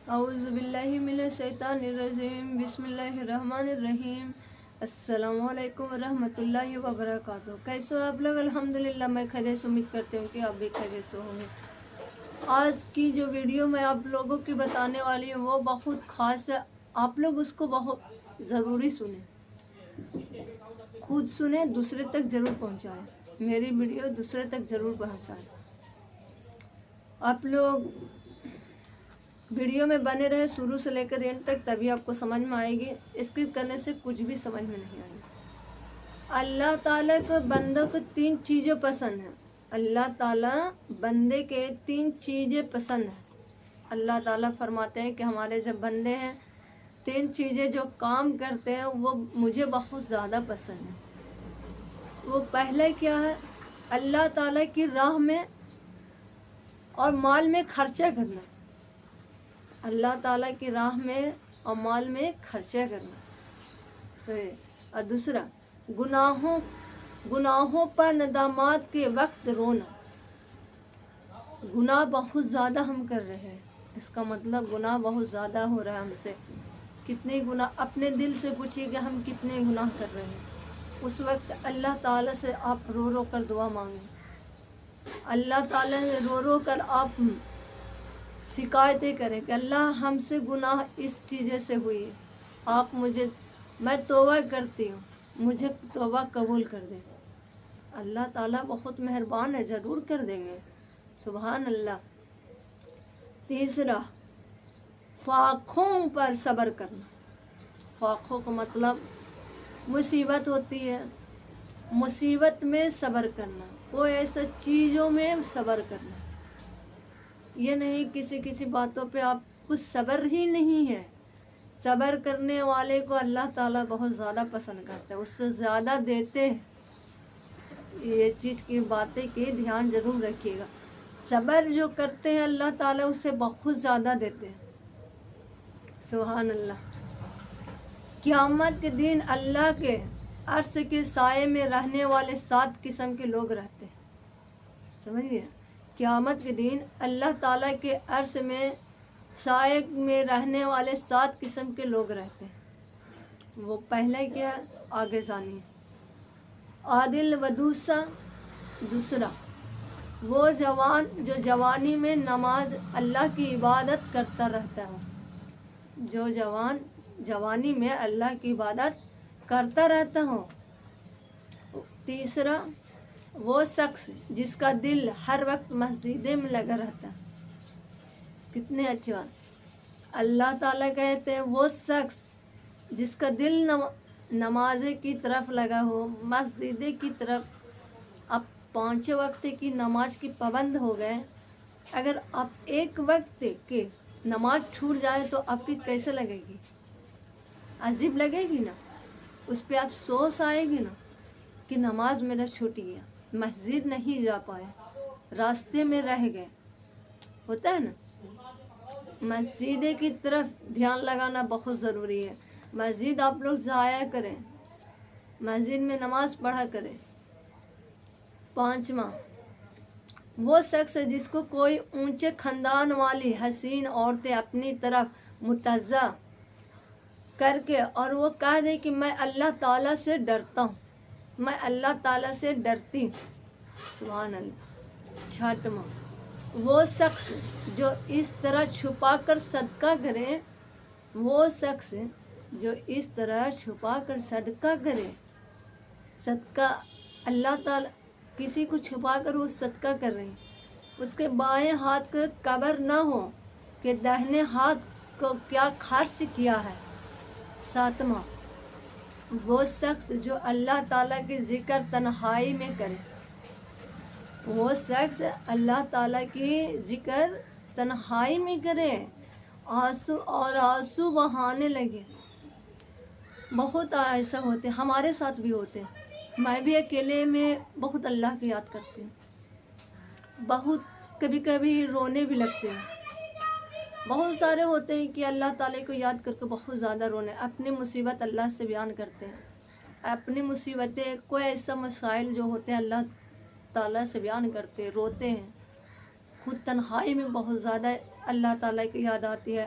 اعوذ باللہ من الشیطان الرجیم بسم اللہ الرحمن الرحیم السلام علیکم ورحمۃ اللہ وبرکاتہ۔ کیسے ہو آپ لوگ؟ الحمدللہ میں خیریت سے، امید کرتے ہوں کہ آپ بھی خیریت سے ہوں گے۔ آج کی جو ویڈیو میں آپ لوگوں کی بتانے والی ہوں وہ بہت خاص ہے، آپ لوگ اس کو بہت ضروری سنیں، خود سنیں، دوسرے تک ضرور پہنچائیں، میری ویڈیو دوسرے تک ضرور پہنچائیں۔ آپ لوگ ویڈیو میں بنے رہے شروع سے لے کر اینڈ تک، تبھی آپ کو سمجھ میں آئے گی، اسکپ کرنے سے کچھ بھی سمجھ میں نہیں آئے گی۔ اللہ تعالیٰ کو بندوں کو 3 چیزیں پسند ہیں۔ اللہ تعالیٰ بندے کے 3 چیزیں پسند ہیں۔ اللہ تعالیٰ فرماتے ہیں کہ ہمارے جب بندے ہیں 3 چیزیں جو کام کرتے ہیں وہ مجھے بہت زیادہ پسند ہیں۔ وہ پہلے کیا ہے؟ اللہ تعالیٰ کی راہ میں اور مال میں خرچہ کرنا، اللہ تعالیٰ کی راہ میں اور مال میں خرچہ کرنا۔ اور دوسرا، گناہوں پر ندامات کے وقت رونا۔ گناہ بہت زیادہ ہم کر رہے ہیں، اس کا مطلب گناہ بہت زیادہ ہو رہا ہے ہم سے۔ کتنے گناہ، اپنے دل سے پوچھیے کہ ہم کتنے گناہ کر رہے ہیں۔ اس وقت اللہ تعالیٰ سے آپ رو رو کر دعا مانگیں، اللہ تعالیٰ سے رو رو کر آپ شکایتیں کریں کہ اللہ ہم سے گناہ اس چیزیں سے ہوئی ہے، آپ میں توبہ کرتی ہوں، مجھے توبہ قبول کر دیں۔ اللہ تعالیٰ بہت مہربان ہے، ضرور کر دیں گے، سبحان اللہ۔ تیسرا، فاقوں پر صبر کرنا۔ فاقوں کا مطلب مصیبت ہوتی ہے، مصیبت میں صبر کرنا، کوئی ایسا چیزوں میں صبر کرنا۔ یہ نہیں کسی باتوں پہ آپ کو صبر ہی نہیں ہے۔ صبر کرنے والے کو اللہ تعالیٰ بہت زیادہ پسند کرتے ہیں، اس سے زیادہ دیتے ہیں۔ یہ چیز کی باتیں کی دھیان ضرور رکھیے گا۔ صبر جو کرتے ہیں اللہ تعالیٰ اسے بہت زیادہ دیتے ہیں، سبحان اللہ۔ قیامت کے دن اللہ کے عرش کے سائے میں رہنے والے 7 قسم کے لوگ رہتے ہیں، سمجھ گئے؟ قیامت کے دن اللہ تعالیٰ کے عرش میں سائے میں رہنے والے 7 قسم کے لوگ رہتے ہیں۔ وہ پہلے کیا آگے جانیے۔ عادل ودوسا، دوسرا وہ جوان جو جوانی میں نماز اللہ کی عبادت کرتا رہتا ہو، جو جوان جوانی میں اللہ کی عبادت کرتا رہتا ہو۔ تیسرا وہ شخص جس کا دل ہر وقت مسجد میں لگا رہتا ہے۔ کتنے اچھی بات، اللہ تعالیٰ کہتے ہیں وہ شخص جس کا دل نماز کی طرف لگا ہو، مسجد کی طرف، آپ 5 وقت کی نماز کی پابند ہو گئے۔ اگر آپ ایک وقت کی نماز چھوٹ جائے تو آپ کی کیسے لگے گی؟ عجیب لگے گی نا، اس پہ افسوس آئے گی نا کہ نماز میرا چھوٹ گیا، مسجد نہیں جا پائے، راستے میں رہ گئے، ہوتا ہے نا۔ مسجد کی طرف دھیان لگانا بہت ضروری ہے۔ مسجد آپ لوگ جایا کریں، مسجد میں نماز پڑھا کریں۔ 5واں وہ شخص جس کو کوئی اونچے خاندان والی حسین عورتیں اپنی طرف متوجہ کر کے اور وہ کہہ دے کہ میں اللہ تعالیٰ سے ڈرتا ہوں، میں اللہ تعالیٰ سے ڈرتی ہوں، سبحان اللہ۔ 6واں وہ شخص جو اس طرح چھپا کر صدقہ کرے، وہ شخص جو اس طرح چھپا کر صدقہ کرے، صدقہ اللہ تعالیٰ کسی کو چھپا کر وہ صدقہ کر رہے ہیں، اس کے بائیں ہاتھ کو خبر نہ ہو کہ داہنے ہاتھ کو کیا خرچ کیا ہے۔ 7واں وہ شخص جو اللہ تعالیٰ کے ذکر تنہائی میں کرے، وہ شخص اللہ تعالیٰ کی ذکر تنہائی میں کرے، آنسو بہانے لگے۔ بہت ایسا ہوتے، ہمارے ساتھ بھی ہوتے، میں بھی اکیلے میں بہت اللہ کی یاد کرتی ہوں، بہت کبھی کبھی رونے بھی لگتے ہیں۔ بہت سارے ہوتے ہیں کہ اللہ تعالیٰ کو یاد کر کے بہت زیادہ رونے، اپنی مصیبت اللہ سے بیان کرتے ہیں، اپنی مصیبتیں، کوئی ایسا مسائل جو ہوتے ہیں اللہ تعالیٰ سے بیان کرتے ہیں، روتے ہیں، خود تنہائی میں بہت زیادہ اللہ تعالیٰ کی یاد آتی ہے۔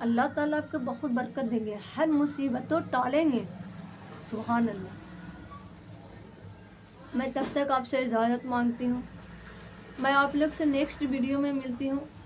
اللہ تعالیٰ آپ کو بہت برکت دیں گے، ہر مصیبتوں ٹالیں گے. سبحان اللہ. میں تب تک آپ سے اجازت مانگتی ہوں. میں آپ لوگ سے نیکسٹ ویڈیو میں ملتی ہوں.